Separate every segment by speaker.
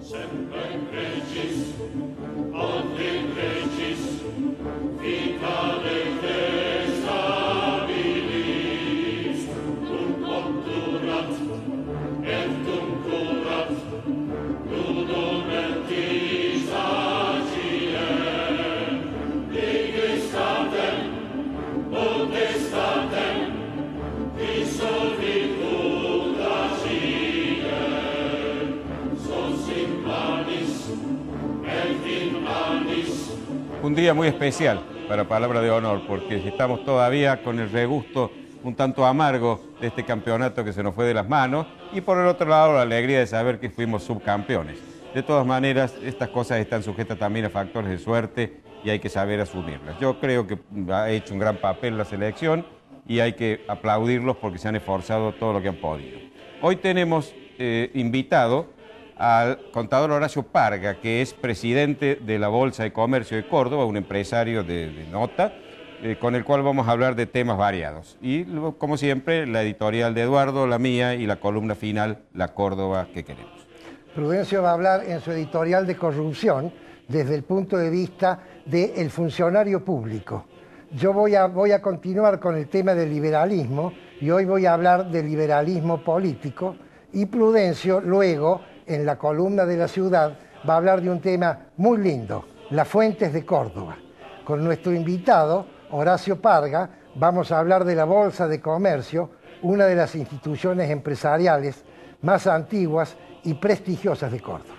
Speaker 1: Semper Regis, ad in Regis, vicare te stabilis, cum obturat, et cum curat, ludum et sagiem, digestatem, potestatem, dissolvitur agiem, sos in manis, et in manis.
Speaker 2: Un día muy especial para Palabra de Honor, porque estamos todavía con el regusto un tanto amargo de este campeonato que se nos fue de las manos, y por el otro lado la alegría de saber que fuimos subcampeones. De todas maneras, estas cosas están sujetas también a factores de suerte y hay que saber asumirlas. Yo creo que ha hecho un gran papel la selección y hay que aplaudirlos porque se han esforzado todo lo que han podido. Hoy tenemos invitado al contador Horacio Parga, que es presidente de la Bolsa de Comercio de Córdoba, un empresario de nota, con el cual vamos a hablar de temas variados. Y como siempre, la editorial de Eduardo, la mía, y la columna final, La Córdoba que queremos.
Speaker 3: Prudencio va a hablar en su editorial de corrupción desde el punto de vista del funcionario público. Yo voy a continuar con el tema del liberalismo y hoy voy a hablar del liberalismo político, y Prudencio luego, en la columna de la ciudad, va a hablar de un tema muy lindo, las fuentes de Córdoba. Con nuestro invitado, Horacio Parga, vamos a hablar de la Bolsa de Comercio, una de las instituciones empresariales más antiguas y prestigiosas de Córdoba.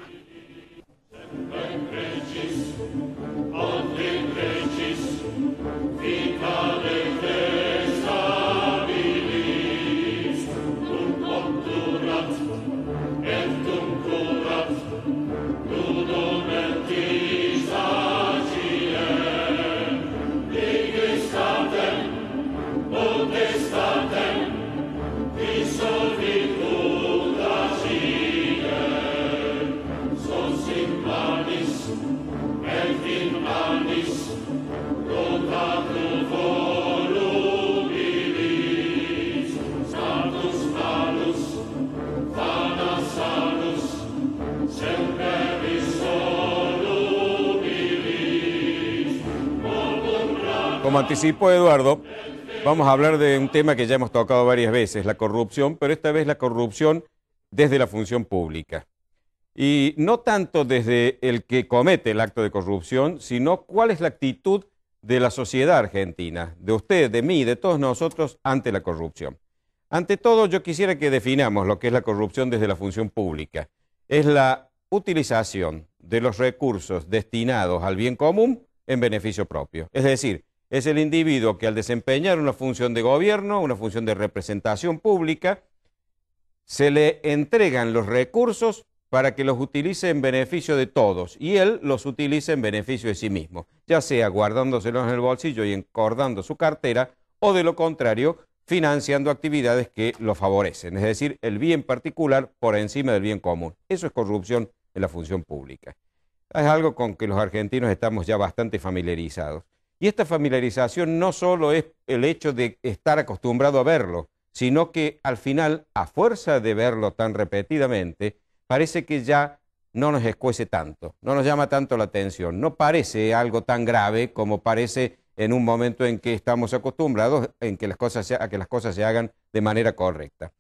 Speaker 2: Como anticipó Eduardo, vamos a hablar de un tema que ya hemos tocado varias veces, la corrupción, pero esta vez la corrupción desde la función pública. Y no tanto desde el que comete el acto de corrupción, sino cuál es la actitud de la sociedad argentina, de usted, de mí, de todos nosotros ante la corrupción. Ante todo, yo quisiera que definamos lo que es la corrupción desde la función pública. Es la utilización de los recursos destinados al bien común en beneficio propio. Es decir, es el individuo que al desempeñar una función de gobierno, una función de representación pública, se le entregan los recursos para que los utilice en beneficio de todos y él los utilice en beneficio de sí mismo, ya sea guardándoselos en el bolsillo y encordando su cartera o de lo contrario, financiando actividades que lo favorecen, es decir, el bien particular por encima del bien común. Eso es corrupción en la función pública. Es algo con que los argentinos estamos ya bastante familiarizados. Y esta familiarización no solo es el hecho de estar acostumbrado a verlo, sino que al final, a fuerza de verlo tan repetidamente, parece que ya no nos escuece tanto, no nos llama tanto la atención, no parece algo tan grave como parece en un momento en que estamos acostumbrados a que las cosas se hagan de manera correcta.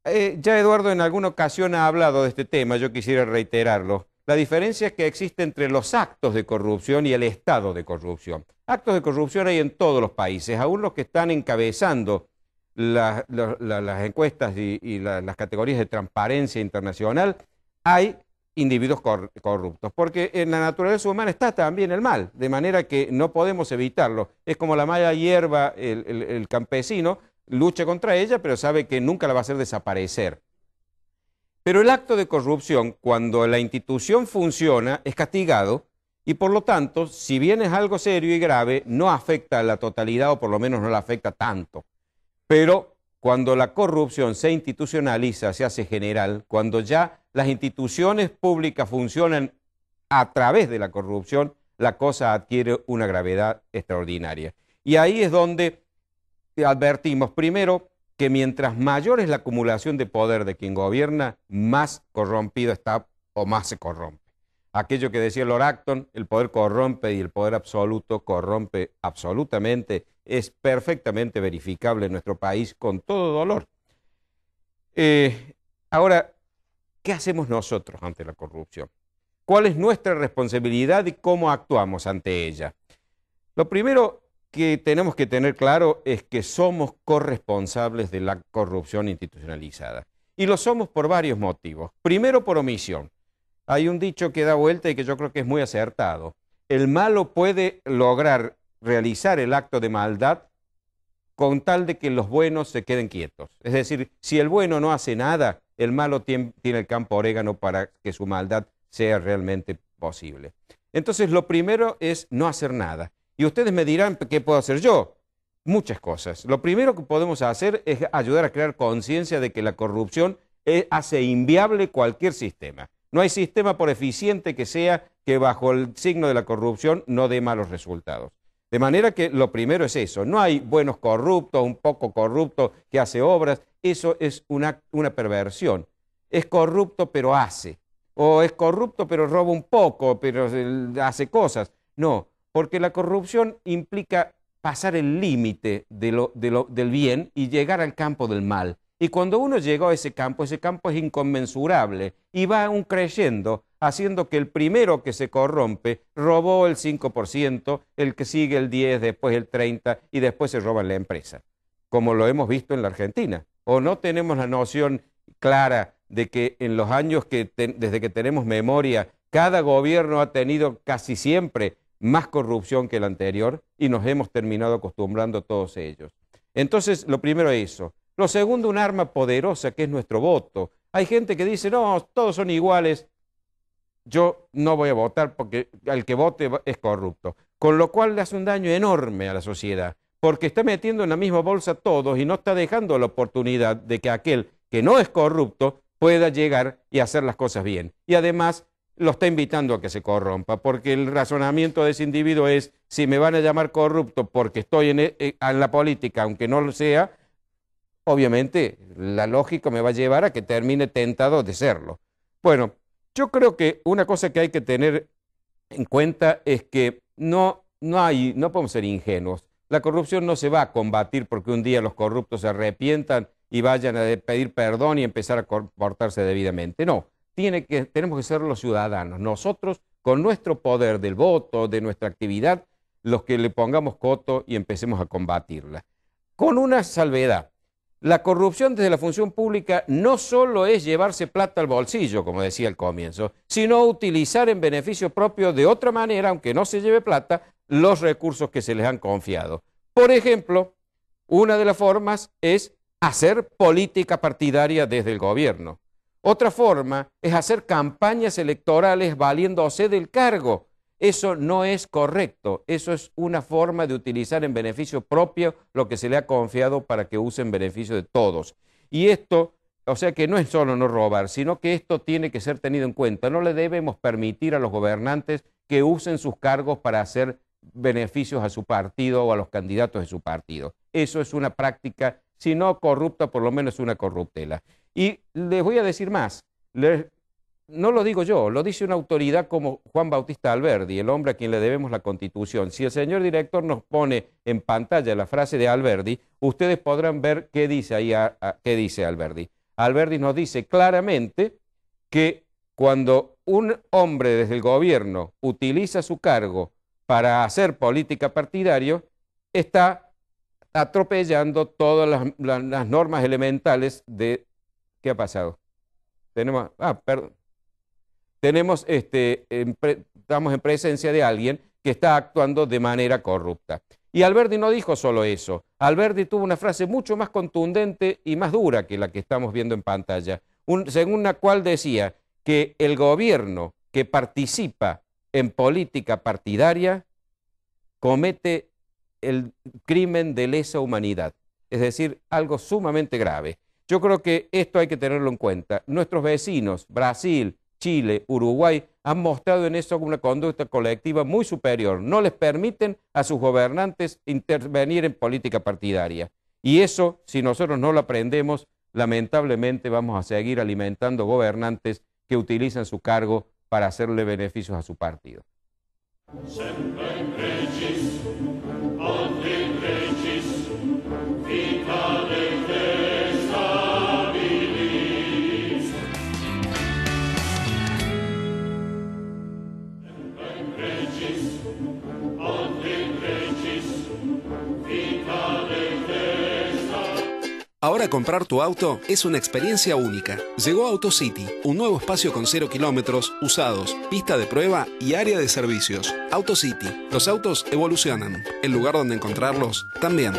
Speaker 2: Ya Eduardo en alguna ocasión ha hablado de este tema, yo quisiera reiterarlo. La diferencia que existe entre los actos de corrupción y el estado de corrupción. Actos de corrupción hay en todos los países, aún los que están encabezando las encuestas y las categorías de transparencia internacional, hay individuos corruptos, porque en la naturaleza humana está también el mal, de manera que no podemos evitarlo. Es como la mala hierba, el campesino lucha contra ella, pero sabe que nunca la va a hacer desaparecer. Pero el acto de corrupción, cuando la institución funciona, es castigado y por lo tanto, si bien es algo serio y grave, no afecta a la totalidad o por lo menos no la afecta tanto. Pero cuando la corrupción se institucionaliza, se hace general, cuando ya las instituciones públicas funcionan a través de la corrupción, la cosa adquiere una gravedad extraordinaria. Y ahí es donde advertimos, primero, que mientras mayor es la acumulación de poder de quien gobierna, más corrompido está o más se corrompe. Aquello que decía Lord Acton, el poder corrompe y el poder absoluto corrompe absolutamente, es perfectamente verificable en nuestro país con todo dolor. Ahora, ¿qué hacemos nosotros ante la corrupción? ¿Cuál es nuestra responsabilidad y cómo actuamos ante ella? Lo primero que tenemos que tener claro es que somos corresponsables de la corrupción institucionalizada. Y lo somos por varios motivos. Primero, por omisión. Hay un dicho que da vuelta y que yo creo que es muy acertado. El malo puede lograr realizar el acto de maldad con tal de que los buenos se queden quietos. Es decir, si el bueno no hace nada, el malo tiene el campo orégano para que su maldad sea realmente posible. Entonces, lo primero es no hacer nada. Y ustedes me dirán, ¿qué puedo hacer yo? Muchas cosas. Lo primero que podemos hacer es ayudar a crear conciencia de que la corrupción hace inviable cualquier sistema. No hay sistema, por eficiente que sea, que bajo el signo de la corrupción no dé malos resultados. De manera que lo primero es eso. No hay buenos corruptos, un poco corrupto que hace obras. Eso es una perversión. Es corrupto pero hace. O es corrupto pero roba un poco, pero hace cosas. No, porque la corrupción implica pasar el límite del bien y llegar al campo del mal. Y cuando uno llegó a ese campo es inconmensurable y va aún creciendo, haciendo que el primero que se corrompe robó el 5%, el que sigue el 10%, después el 30% y después se roba en la empresa, como lo hemos visto en la Argentina. ¿O no tenemos la noción clara de que en los años desde que tenemos memoria, cada gobierno ha tenido casi siempre más corrupción que el anterior y nos hemos terminado acostumbrando a todos ellos? Entonces, lo primero es eso. Lo segundo, un arma poderosa que es nuestro voto. Hay gente que dice, no, todos son iguales, yo no voy a votar porque el que vote es corrupto. Con lo cual le hace un daño enorme a la sociedad, porque está metiendo en la misma bolsa a todos y no está dejando la oportunidad de que aquel que no es corrupto pueda llegar y hacer las cosas bien. Y además lo está invitando a que se corrompa, porque el razonamiento de ese individuo es, si me van a llamar corrupto porque estoy en la política, aunque no lo sea, obviamente la lógica me va a llevar a que termine tentado de serlo. Bueno, yo creo que una cosa que hay que tener en cuenta es que no podemos ser ingenuos. La corrupción no se va a combatir porque un día los corruptos se arrepientan y vayan a pedir perdón y empezar a comportarse debidamente. No, tenemos que ser los ciudadanos, nosotros con nuestro poder del voto, de nuestra actividad, los que le pongamos coto y empecemos a combatirla. Con una salvedad. La corrupción desde la función pública no solo es llevarse plata al bolsillo, como decía al comienzo, sino utilizar en beneficio propio de otra manera, aunque no se lleve plata, los recursos que se les han confiado. Por ejemplo, una de las formas es hacer política partidaria desde el gobierno. Otra forma es hacer campañas electorales valiéndose del cargo. Eso no es correcto, eso es una forma de utilizar en beneficio propio lo que se le ha confiado para que use en beneficio de todos. Y esto, o sea que no es solo no robar, sino que esto tiene que ser tenido en cuenta. No le debemos permitir a los gobernantes que usen sus cargos para hacer beneficios a su partido o a los candidatos de su partido. Eso es una práctica, si no corrupta, por lo menos una corruptela. Y les voy a decir más. No lo digo yo, lo dice una autoridad como Juan Bautista Alberdi, el hombre a quien le debemos la Constitución. Si el señor director nos pone en pantalla la frase de Alberdi, ustedes podrán ver qué dice ahí, qué dice Alberdi. Alberdi nos dice claramente que cuando un hombre desde el gobierno utiliza su cargo para hacer política partidaria, está atropellando todas las normas elementales de... ¿Qué ha pasado? Perdón. Estamos en presencia de alguien que está actuando de manera corrupta. Y Alberdi no dijo solo eso. Alberdi tuvo una frase mucho más contundente y más dura que la que estamos viendo en pantalla, según la cual decía que el gobierno que participa en política partidaria comete el crimen de lesa humanidad, es decir, algo sumamente grave. Yo creo que esto hay que tenerlo en cuenta. Nuestros vecinos, Brasil, Chile, Uruguay, han mostrado en eso una conducta colectiva muy superior. No les permiten a sus gobernantes intervenir en política partidaria. Y eso, si nosotros no lo aprendemos, lamentablemente vamos a seguir alimentando gobernantes que utilizan su cargo para hacerle beneficios a su partido.
Speaker 1: Semper Regis, ad in Regis, vicare te stabilis. Semper Regis, ad in Regis, vicare te stabilis.
Speaker 4: Ahora comprar tu auto es una experiencia única. Llegó AutoCity, un nuevo espacio con 0 kilómetros, usados, pista de prueba y área de servicios. AutoCity, los autos evolucionan. El lugar donde encontrarlos también.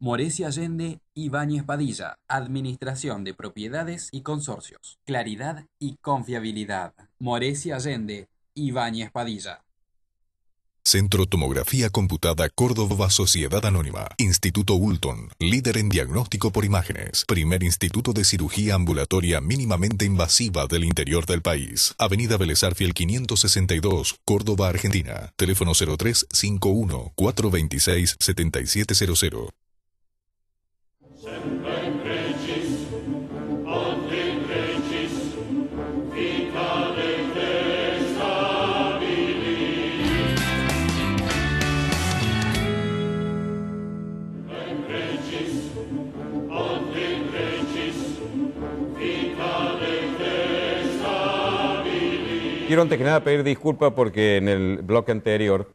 Speaker 5: Moresi Allende, Ibáñez Padilla, Administración de Propiedades y Consorcios. Claridad y confiabilidad. Moresi Allende, Ibáñez Padilla.
Speaker 6: Centro Tomografía Computada Córdoba Sociedad Anónima. Instituto Ulton, líder en diagnóstico por imágenes. Primer instituto de cirugía ambulatoria mínimamente invasiva del interior del país. Avenida Vélez Arfiel 562, Córdoba, Argentina. Teléfono 0351 426 7700.
Speaker 1: Semper Regis, ad in Regis, vicare te stabilis. Semper Regis, ad in Regis, vicare te stabilis.
Speaker 2: Quiero antes que nada pedir disculpas porque en el bloque anterior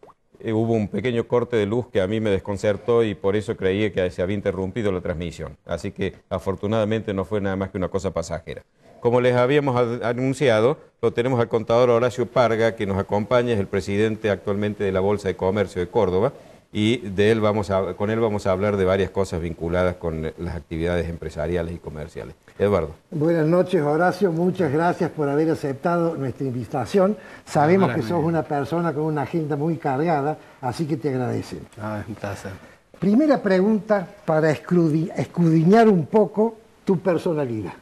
Speaker 2: hubo un pequeño corte de luz que a mí me desconcertó y por eso creí que se había interrumpido la transmisión. Así que afortunadamente no fue nada más que una cosa pasajera. Como les habíamos anunciado, lo tenemos al contador Horacio Parga, que nos acompaña, es el presidente actualmente de la Bolsa de Comercio de Córdoba, y con él vamos a hablar de varias cosas vinculadas con las actividades empresariales y comerciales. Eduardo.
Speaker 3: Buenas noches, Horacio. Muchas gracias por haber aceptado nuestra invitación. Sabemos que sos una persona con una agenda muy cargada, así que te agradecen.
Speaker 7: Es un placer.
Speaker 3: Primera pregunta para escudriñar un poco tu personalidad.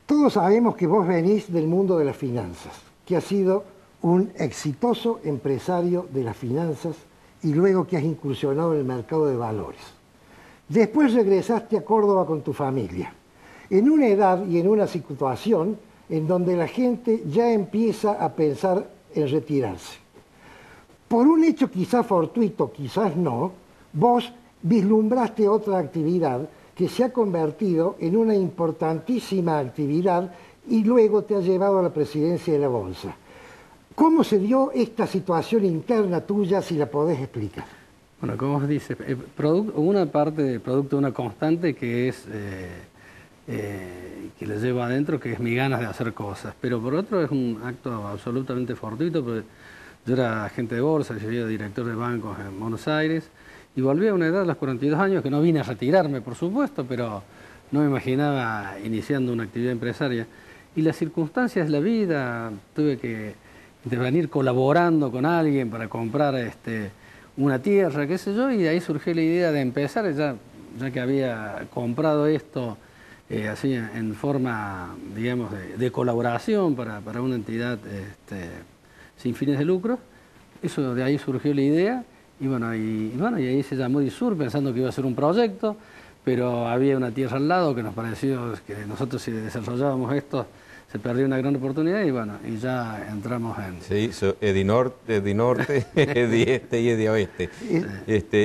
Speaker 3: Todos sabemos que vos venís del mundo de las finanzas, que has sido un exitoso empresario de las finanzas y luego que has incursionado en el mercado de valores. Después regresaste a Córdoba con tu familia, en una edad y en una situación en donde la gente ya empieza a pensar en retirarse. Por un hecho quizás fortuito, quizás no, vos vislumbraste otra actividad que se ha convertido en una importantísima actividad y luego te ha llevado a la presidencia de la Bolsa. ¿Cómo se dio esta situación interna tuya, si la podés explicar?
Speaker 7: Bueno, como vos dices, una parte producto de una constante que es que le llevo adentro, que es mi ganas de hacer cosas. Pero por otro es un acto absolutamente fortuito, porque yo era agente de bolsa, yo era director de bancos en Buenos Aires, y volví a una edad, a los 42 años, que no vine a retirarme, por supuesto, pero no me imaginaba iniciando una actividad empresaria. Y las circunstancias de la vida, tuve que intervenir colaborando con alguien para comprar una tierra, qué sé yo, y de ahí surgió la idea de empezar, ya que había comprado esto así en forma, digamos, de colaboración para una entidad sin fines de lucro. Eso, de ahí surgió la idea, y ahí se llamó Disur, pensando que iba a ser un proyecto, pero había una tierra al lado que nos pareció que nosotros, si desarrollábamos esto, se perdió una gran oportunidad, y ya entramos en...
Speaker 2: Se hizo Edinorte, Edieste y Edioeste.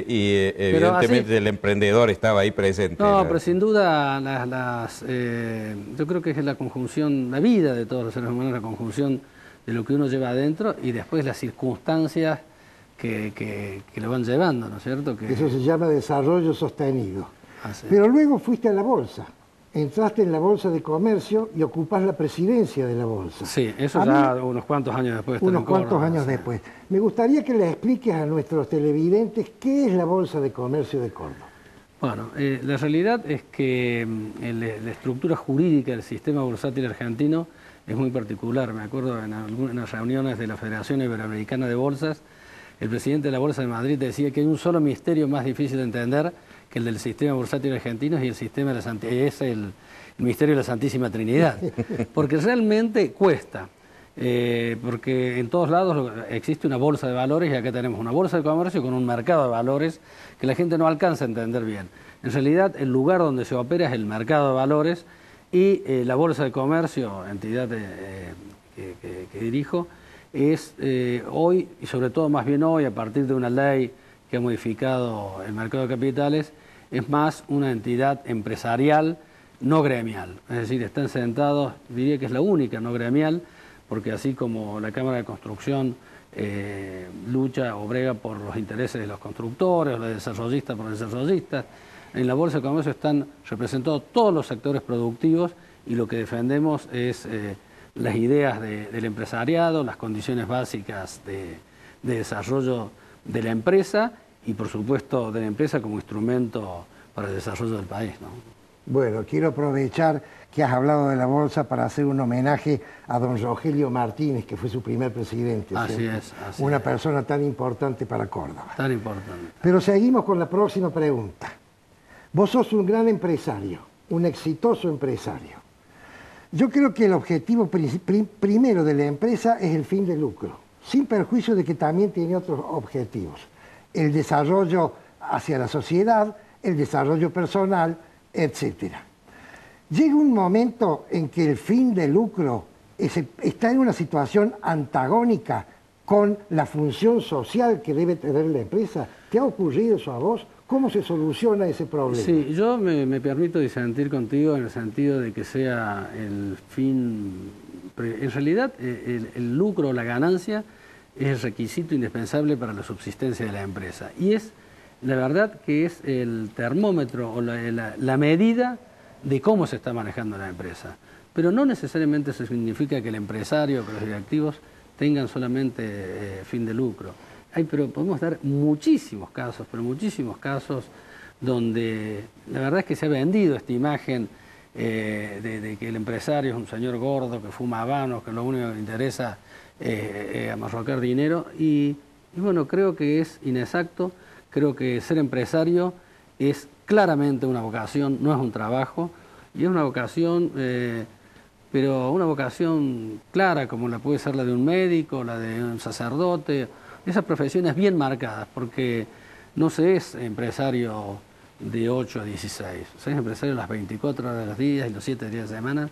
Speaker 2: Y evidentemente así, el emprendedor estaba ahí presente.
Speaker 7: No, pero sin duda yo creo que es la conjunción, la vida de todos los seres humanos, la conjunción de lo que uno lleva adentro y después las circunstancias que lo van llevando, ¿no es cierto?
Speaker 3: Eso se llama desarrollo sostenido.
Speaker 7: Así.
Speaker 3: Pero luego fuiste a la Bolsa. Entraste en la Bolsa de Comercio y ocupás la presidencia de la Bolsa.
Speaker 7: Sí, eso ya unos cuantos años después.
Speaker 3: Unos cuantos años después. Me gustaría que le expliques a nuestros televidentes qué es la Bolsa de Comercio de Córdoba.
Speaker 7: Bueno, la realidad es que la estructura jurídica del sistema bursátil argentino es muy particular. Me acuerdo en algunas reuniones de la Federación Iberoamericana de Bolsas, el presidente de la Bolsa de Madrid decía que hay un solo misterio más difícil de entender que el del sistema bursátil argentino, y el sistema de es el misterio de la Santísima Trinidad, porque realmente cuesta, porque en todos lados existe una bolsa de valores, y acá tenemos una bolsa de comercio con un mercado de valores que la gente no alcanza a entender bien. En realidad el lugar donde se opera es el mercado de valores, Y la Bolsa de Comercio, entidad que dirijo, es hoy, y sobre todo más bien hoy, a partir de una ley que ha modificado el mercado de capitales, es más una entidad empresarial no gremial. Es decir, están sentados, diría que es la única no gremial, porque así como la Cámara de Construcción lucha o brega por los intereses de los constructores, los desarrollistas por los desarrollistas, en la Bolsa de Comercio están representados todos los sectores productivos y lo que defendemos es las ideas del empresariado, las condiciones básicas de desarrollo de la empresa y por supuesto de la empresa como instrumento para el desarrollo del país, ¿no?
Speaker 3: Bueno, quiero aprovechar que has hablado de la Bolsa para hacer un homenaje a don Rogelio Martínez, que fue su primer presidente.
Speaker 7: Así es.
Speaker 3: Una persona tan importante para Córdoba.
Speaker 7: Tan importante.
Speaker 3: Pero seguimos con la próxima pregunta. Vos sos un gran empresario, un exitoso empresario. Yo creo que el objetivo primero de la empresa es el fin de lucro, sin perjuicio de que también tiene otros objetivos. El desarrollo hacia la sociedad, el desarrollo personal, etc. Llega un momento en que el fin de lucro está en una situación antagónica con la función social que debe tener la empresa. ¿Te ha ocurrido eso a vos? ¿Cómo se soluciona ese problema?
Speaker 7: Sí, yo me permito disentir contigo en el sentido de que sea el fin... En realidad, el lucro o la ganancia es el requisito indispensable para la subsistencia de la empresa. Y es, la verdad, que es el termómetro o la medida de cómo se está manejando la empresa. Pero no necesariamente eso significa que el empresario, que los directivos tengan solamente fin de lucro. Pero podemos dar muchísimos casos, donde la verdad es que se ha vendido esta imagen de que el empresario es un señor gordo que fuma habanos, que lo único que le interesa es amarrocar dinero. Y bueno, creo que es inexacto. Creo que ser empresario es claramente una vocación, no es un trabajo, y es una vocación, pero una vocación clara, como la puede ser la de un médico, la de un sacerdote, esas profesiones bien marcadas, porque no se es empresario de 8 a 16, se es empresario las 24 horas de los días y los 7 días de semana,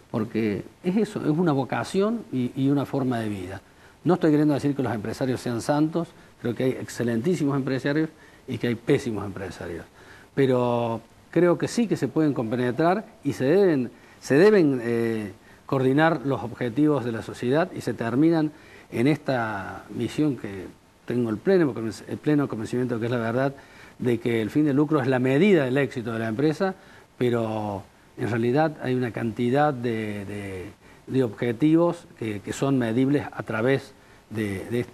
Speaker 7: porque es eso, es una vocación y una forma de vida. No estoy queriendo decir que los empresarios sean santos, creo que hay excelentísimos empresarios y que hay pésimos empresarios, pero creo que sí que se pueden compenetrar y se deben coordinar los objetivos de la sociedad y se terminan en esta misión que tengo el pleno convencimiento que es la verdad, de que el fin de lucro es la medida del éxito de la empresa, pero en realidad hay una cantidad de objetivos que son medibles a través de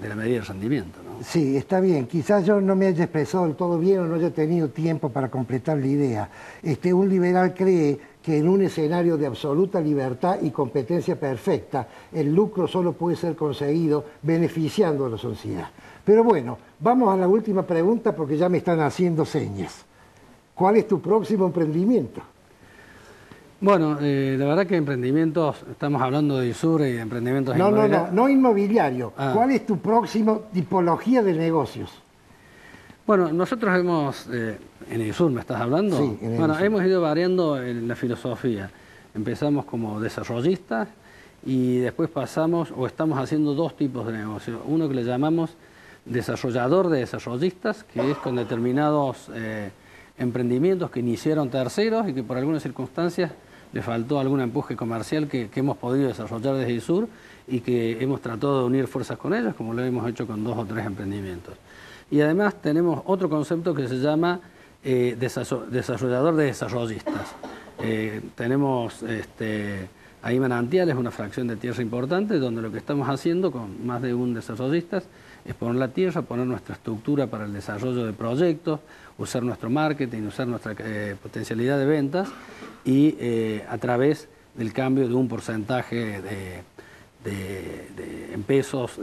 Speaker 7: la medida de rendimiento, ¿no?
Speaker 3: Sí, está bien. Quizás yo no me haya expresado del todo bien o no haya tenido tiempo para completar la idea. Un liberal cree que en un escenario de absoluta libertad y competencia perfecta, el lucro solo puede ser conseguido beneficiando a la sociedad. Pero bueno, vamos a la última pregunta porque ya me están haciendo señas. ¿Cuál es tu próximo emprendimiento?
Speaker 7: Bueno, la verdad que emprendimientos, estamos hablando de ISUR y de emprendimientos inmobiliarios.
Speaker 3: No inmobiliario. ¿Cuál es tu próxima tipología de negocios?
Speaker 7: Bueno, nosotros hemos, en ISUR me estás hablando,
Speaker 3: sí,
Speaker 7: hemos ido variando en la filosofía. Empezamos como desarrollistas y después pasamos, o estamos haciendo dos tipos de negocios. Uno que le llamamos desarrollador de desarrollistas, que es con determinados emprendimientos que iniciaron terceros y que por algunas circunstancias le faltó algún empuje comercial que hemos podido desarrollar desde ISUR y que hemos tratado de unir fuerzas con ellos, como lo hemos hecho con 2 o 3 emprendimientos. Y además tenemos otro concepto que se llama desarrollador de desarrollistas. Tenemos ahí Manantiales, una fracción de tierra importante, donde lo que estamos haciendo con más de un desarrollistas es poner la tierra, poner nuestra estructura para el desarrollo de proyectos, usar nuestro marketing, usar nuestra potencialidad de ventas y a través del cambio de un porcentaje en pesos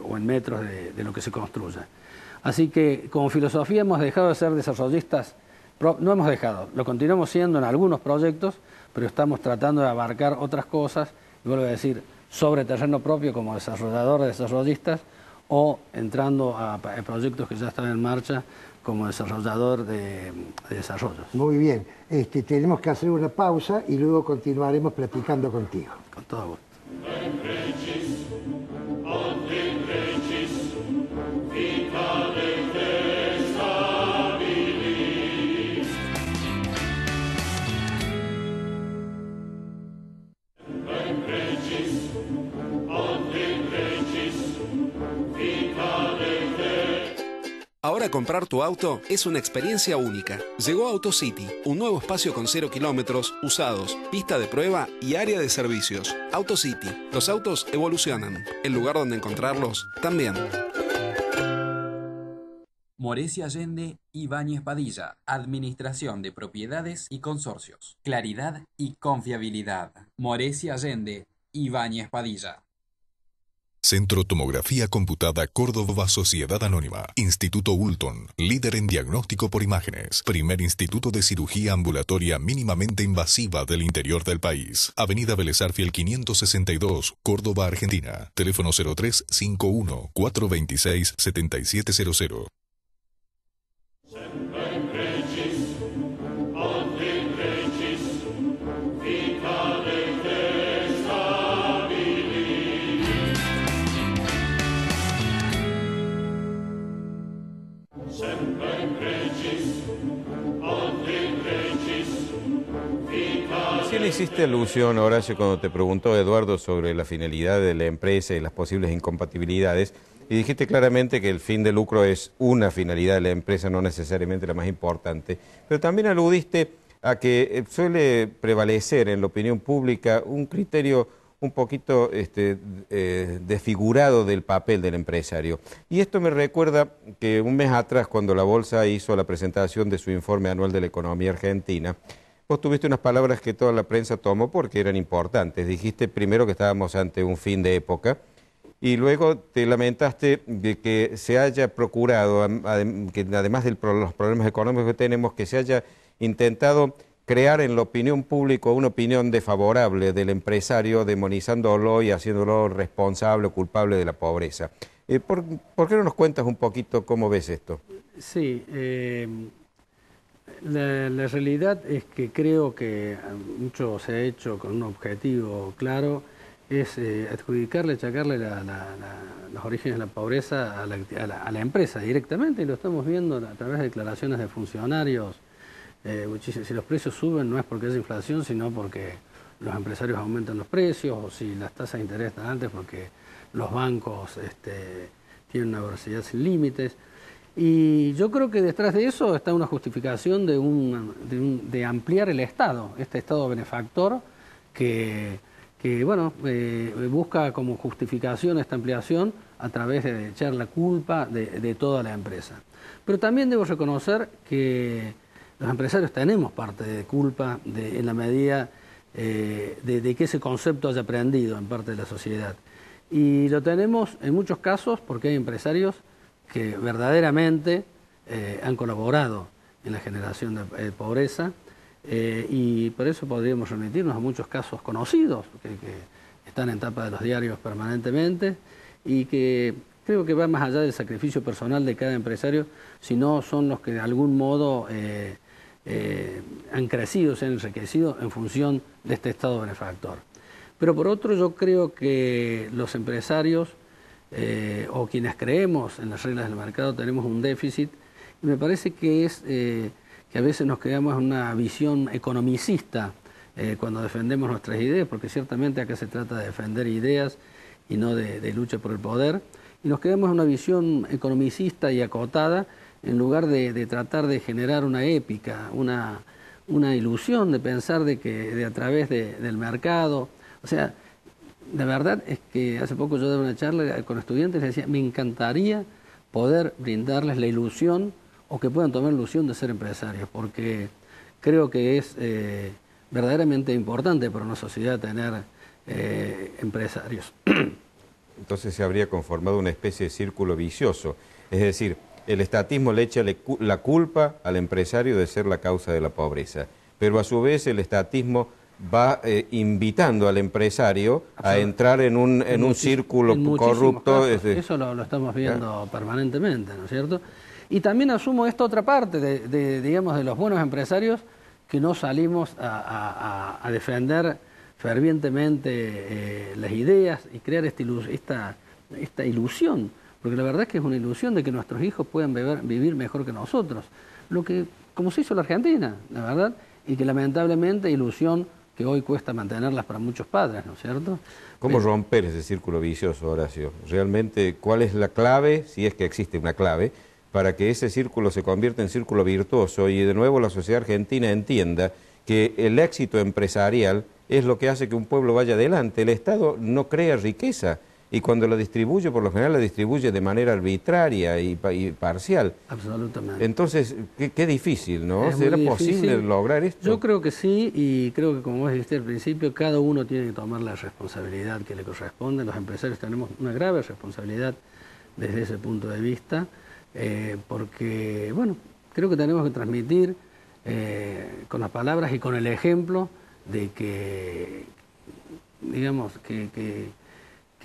Speaker 7: o en metros de lo que se construya. Así que como filosofía hemos dejado de ser desarrollistas, no hemos dejado, lo continuamos siendo en algunos proyectos, pero estamos tratando de abarcar otras cosas, y vuelvo a decir, sobre terreno propio como desarrollador de desarrollistas, o entrando a proyectos que ya están en marcha como desarrollador de desarrollos.
Speaker 3: Muy bien. Tenemos que hacer una pausa y luego continuaremos platicando contigo.
Speaker 7: Con todo gusto.
Speaker 4: Ahora comprar tu auto es una experiencia única. Llegó AutoCity, un nuevo espacio con 0 kilómetros, usados, pista de prueba y área de servicios. AutoCity, los autos evolucionan. El lugar donde encontrarlos también.
Speaker 5: Morecia Allende, Ibáñez Padilla, Administración de Propiedades y Consorcios. Claridad y confiabilidad. Morecia Allende, Ibáñez Padilla.
Speaker 6: Centro Tomografía Computada Córdoba Sociedad Anónima. Instituto Ulton, líder en diagnóstico por imágenes. Primer instituto de cirugía ambulatoria mínimamente invasiva del interior del país. Avenida Vélez Arfiel 562, Córdoba, Argentina. Teléfono 0351 426 7700.
Speaker 2: Recién hiciste alusión, Horacio, cuando te preguntó Eduardo sobre la finalidad de la empresa y las posibles incompatibilidades, y dijiste claramente que el fin de lucro es una finalidad de la empresa, no necesariamente la más importante, pero también aludiste a que suele prevalecer en la opinión pública un criterio un poquito desfigurado del papel del empresario. Y esto me recuerda que un mes atrás, cuando la Bolsa hizo la presentación de su informe anual de la economía argentina, vos tuviste unas palabras que toda la prensa tomó porque eran importantes. Dijiste primero que estábamos ante un fin de época y luego te lamentaste de que se haya procurado, que además de los problemas económicos que tenemos, que se haya intentado crear en la opinión pública una opinión desfavorable del empresario, demonizándolo y haciéndolo responsable o culpable de la pobreza. ¿Por qué no nos cuentas un poquito cómo ves esto?
Speaker 7: Sí, la realidad es que creo que mucho se ha hecho con un objetivo claro, es adjudicarle, achacarle los orígenes de la pobreza a la empresa directamente, y lo estamos viendo a través de declaraciones de funcionarios. Si los precios suben no es porque haya inflación, sino porque los empresarios aumentan los precios, o si las tasas de interés están altas porque los bancos tienen una voracidad sin límites. Y yo creo que detrás de eso está una justificación de ampliar el Estado, este Estado benefactor que busca como justificación esta ampliación a través de echar la culpa de toda la empresa. Pero también debo reconocer que los empresarios tenemos parte de culpa en la medida de que ese concepto haya aprendido en parte de la sociedad. Y lo tenemos en muchos casos porque hay empresarios que verdaderamente han colaborado en la generación de pobreza, y por eso podríamos remitirnos a muchos casos conocidos que están en tapa de los diarios permanentemente y que creo que va más allá del sacrificio personal de cada empresario, sino son los que de algún modo han crecido, se han enriquecido en función de este Estado benefactor. Pero por otro, yo creo que los empresarios o quienes creemos en las reglas del mercado tenemos un déficit, y me parece que es que a veces nos creamos una visión economicista cuando defendemos nuestras ideas, porque ciertamente acá se trata de defender ideas y no de lucha por el poder, y nos quedamos en una visión economicista y acotada en lugar de tratar de generar una épica, una ilusión de pensar de que a través del mercado, o sea, la verdad es que hace poco yo daba una charla con estudiantes y les decía, me encantaría poder brindarles la ilusión o que puedan tomar la ilusión de ser empresarios, porque creo que es verdaderamente importante para una sociedad tener empresarios.
Speaker 2: Entonces se habría conformado una especie de círculo vicioso, es decir, el estatismo le echa la culpa al empresario de ser la causa de la pobreza, pero a su vez el estatismo va invitando al empresario a entrar en un círculo corrupto.
Speaker 7: Eso lo estamos viendo permanentemente, ¿no es cierto? Y también asumo esta otra parte digamos, de los buenos empresarios que no salimos a defender fervientemente las ideas y crear esta ilusión, porque la verdad es que es una ilusión de que nuestros hijos puedan vivir mejor que nosotros, como se hizo en la Argentina, la verdad, y que lamentablemente ilusión que hoy cuesta mantenerlas para muchos padres, ¿no es cierto?
Speaker 2: ¿Cómo romper ese círculo vicioso, Horacio? Realmente, ¿cuál es la clave, si es que existe una clave, para que ese círculo se convierta en círculo virtuoso y de nuevo la sociedad argentina entienda que el éxito empresarial es lo que hace que un pueblo vaya adelante? El Estado no crea riqueza y cuando la distribuye, por lo general la distribuye de manera arbitraria y parcial.
Speaker 7: Absolutamente.
Speaker 2: Entonces, qué difícil, ¿no? ¿Será posible lograr esto?
Speaker 7: Yo creo que sí, y creo que como vos dijiste al principio, cada uno tiene que tomar la responsabilidad que le corresponde. Los empresarios tenemos una grave responsabilidad desde ese punto de vista, porque, bueno, creo que tenemos que transmitir con las palabras y con el ejemplo de que, digamos, que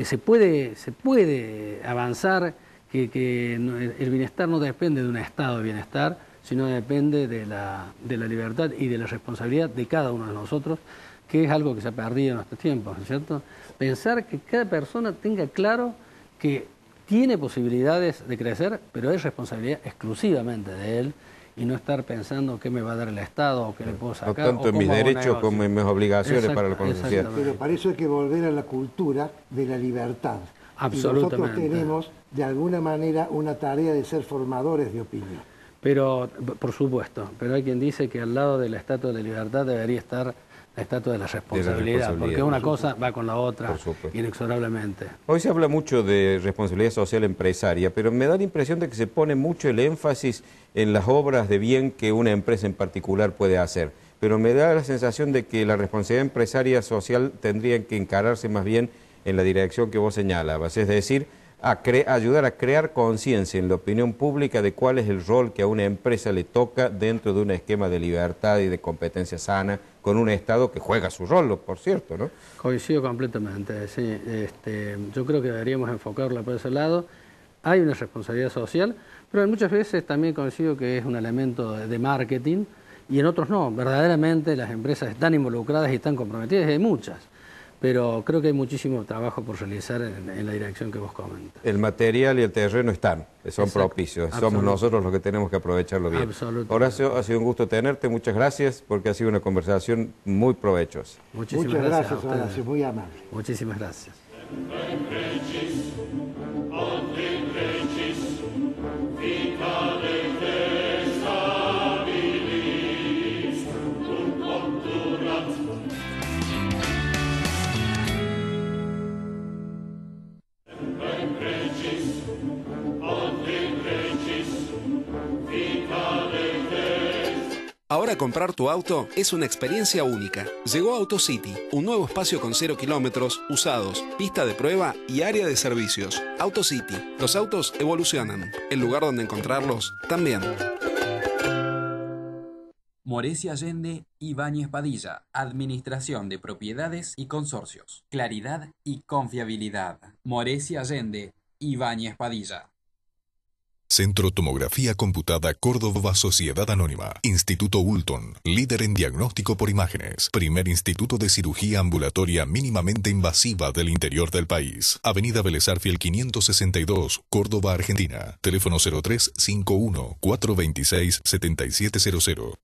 Speaker 7: se puede avanzar, que el bienestar no depende de un estado de bienestar, sino depende de la libertad y de la responsabilidad de cada uno de nosotros, que es algo que se ha perdido en nuestros tiempos, ¿no es cierto? Pensar que cada persona tenga claro que tiene posibilidades de crecer, pero es responsabilidad exclusivamente de él, y no estar pensando qué me va a dar el Estado o qué le puedo sacar.
Speaker 2: No tanto en mis derechos como en mis obligaciones para la sociedad.
Speaker 3: Pero para eso hay que volver a la cultura de la libertad.
Speaker 7: Absolutamente.
Speaker 3: Y nosotros tenemos, de alguna manera, una tarea de ser formadores de opinión.
Speaker 7: Pero, por supuesto, pero hay quien dice que al lado de la estatua de libertad debería estar la estatua de la responsabilidad, porque una cosa va con la otra inexorablemente.
Speaker 2: Hoy se habla mucho de responsabilidad social empresaria, pero me da la impresión de que se pone mucho el énfasis en las obras de bien que una empresa en particular puede hacer. Pero me da la sensación de que la responsabilidad empresaria social tendría que encararse más bien en la dirección que vos señalabas, es decir, ayudar a crear conciencia en la opinión pública de cuál es el rol que a una empresa le toca dentro de un esquema de libertad y de competencia sana, con un Estado que juega su rol, por cierto, ¿no?
Speaker 7: Coincido completamente, sí. Yo creo que deberíamos enfocarla por ese lado. Hay una responsabilidad social, pero muchas veces también coincido que es un elemento de marketing, y en otros no. Verdaderamente las empresas están involucradas y están comprometidas, y hay muchas. Pero creo que hay muchísimo trabajo por realizar en la dirección que vos comentas. El
Speaker 2: material y el terreno están, son propicios. Somos nosotros los que tenemos que aprovecharlo bien. Horacio, ha sido un gusto tenerte, muchas gracias, porque ha sido una conversación muy provechosa.
Speaker 3: Muchas gracias, Horacio, muy amable.
Speaker 7: Muchísimas gracias.
Speaker 4: Ahora comprar tu auto es una experiencia única. Llegó AutoCity, un nuevo espacio con 0 kilómetros, usados, pista de prueba y área de servicios. AutoCity, los autos evolucionan. El lugar donde encontrarlos también.
Speaker 5: Morecia Allende, Ibáñez Padilla, Administración de Propiedades y Consorcios. Claridad y confiabilidad. Morecia Allende, Ibáñez Padilla.
Speaker 6: Centro Tomografía Computada Córdoba Sociedad Anónima. Instituto Ulton, líder en diagnóstico por imágenes. Primer instituto de cirugía ambulatoria mínimamente invasiva del interior del país. Avenida Vélez Arfiel 562, Córdoba, Argentina. Teléfono 0351-426-7700.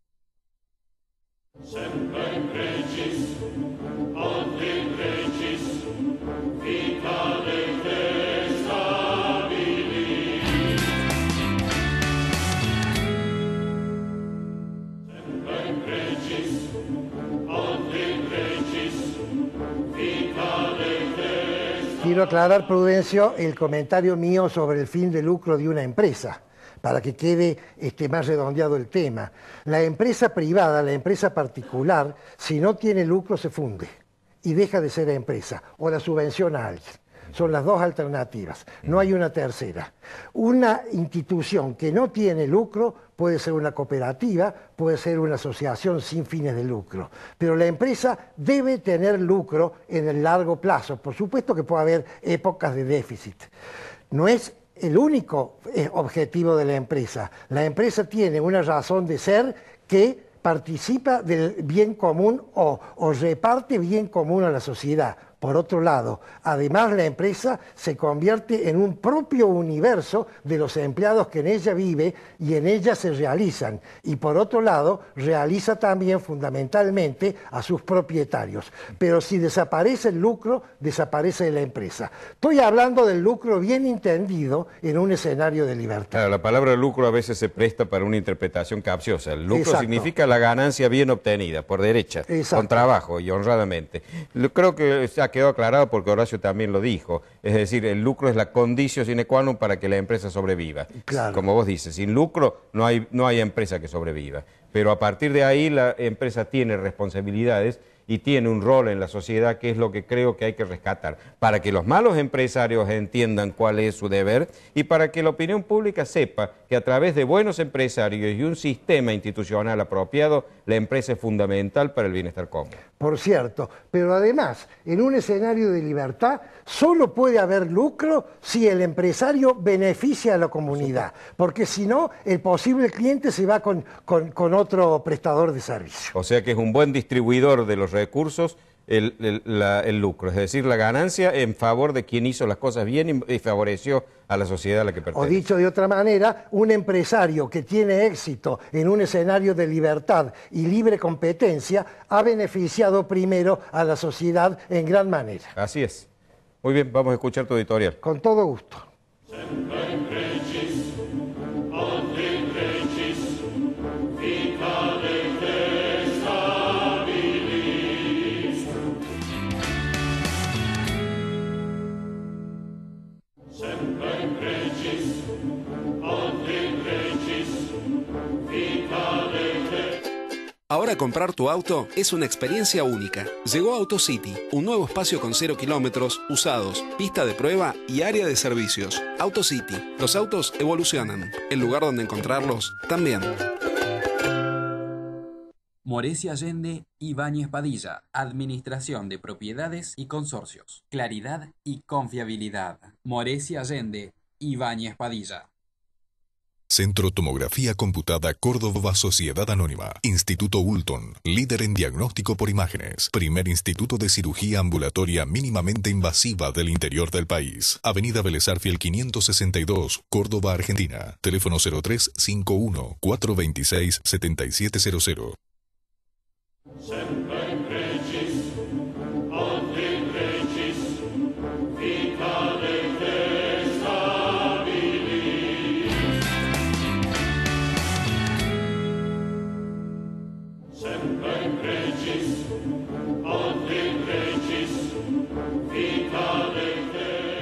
Speaker 3: Quiero aclarar, Prudencio, el comentario mío sobre el fin de lucro de una empresa, para que quede más redondeado el tema. La empresa privada, la empresa particular, si no tiene lucro se funde y deja de ser empresa o la subvenciona a alguien. Son las dos alternativas, no hay una tercera. Una institución que no tiene lucro puede ser una cooperativa, puede ser una asociación sin fines de lucro, pero la empresa debe tener lucro en el largo plazo. Por supuesto que puede haber épocas de déficit. No es el único objetivo de la empresa. La empresa tiene una razón de ser que participa del bien común o reparte bien común a la sociedad. Por otro lado, además la empresa se convierte en un propio universo de los empleados que en ella vive y en ella se realizan. Y por otro lado, realiza también fundamentalmente a sus propietarios. Pero si desaparece el lucro, desaparece la empresa. Estoy hablando del lucro bien entendido en un escenario de libertad.
Speaker 2: Claro, la palabra lucro a veces se presta para una interpretación capciosa. El lucro
Speaker 3: Exacto.
Speaker 2: significa la ganancia bien obtenida, por derecha,
Speaker 3: Exacto.
Speaker 2: con trabajo y honradamente. Creo que ha quedado aclarado porque Horacio también lo dijo. Es decir, el lucro es la condicio sine qua non para que la empresa sobreviva.
Speaker 3: Claro.
Speaker 2: Como vos dices, sin lucro no hay empresa que sobreviva. Pero a partir de ahí la empresa tiene responsabilidades y tiene un rol en la sociedad que es lo que creo que hay que rescatar, para que los malos empresarios entiendan cuál es su deber y para que la opinión pública sepa que a través de buenos empresarios y un sistema institucional apropiado, la empresa es fundamental para el bienestar común.
Speaker 3: Por cierto, pero además, en un escenario de libertad, solo puede haber lucro si el empresario beneficia a la comunidad, porque si no, el posible cliente se va con otro prestador de servicio.
Speaker 2: O sea que es un buen distribuidor de los recursos el lucro, es decir, la ganancia en favor de quien hizo las cosas bien y favoreció a la sociedad a la que pertenece.
Speaker 3: O dicho de otra manera, un empresario que tiene éxito en un escenario de libertad y libre competencia ha beneficiado primero a la sociedad en gran manera.
Speaker 2: Así es. Muy bien, vamos a escuchar tu editorial.
Speaker 3: Con todo gusto.
Speaker 4: Ahora comprar tu auto es una experiencia única. Llegó AutoCity, un nuevo espacio con 0 kilómetros, usados, pista de prueba y área de servicios. AutoCity, los autos evolucionan. El lugar donde encontrarlos también.
Speaker 5: Morecia Allende Ibáñez Padilla, Administración de Propiedades y Consorcios. Claridad y confiabilidad. Morecia Allende Ibáñez Padilla.
Speaker 6: Centro Tomografía Computada Córdoba Sociedad Anónima. Instituto Ulton, líder en diagnóstico por imágenes. Primer instituto de cirugía ambulatoria mínimamente invasiva del interior del país. Avenida Vélez Arfiel 562, Córdoba, Argentina. Teléfono 0351 426 7700.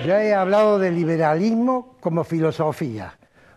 Speaker 3: Ya he hablado del liberalismo como filosofía.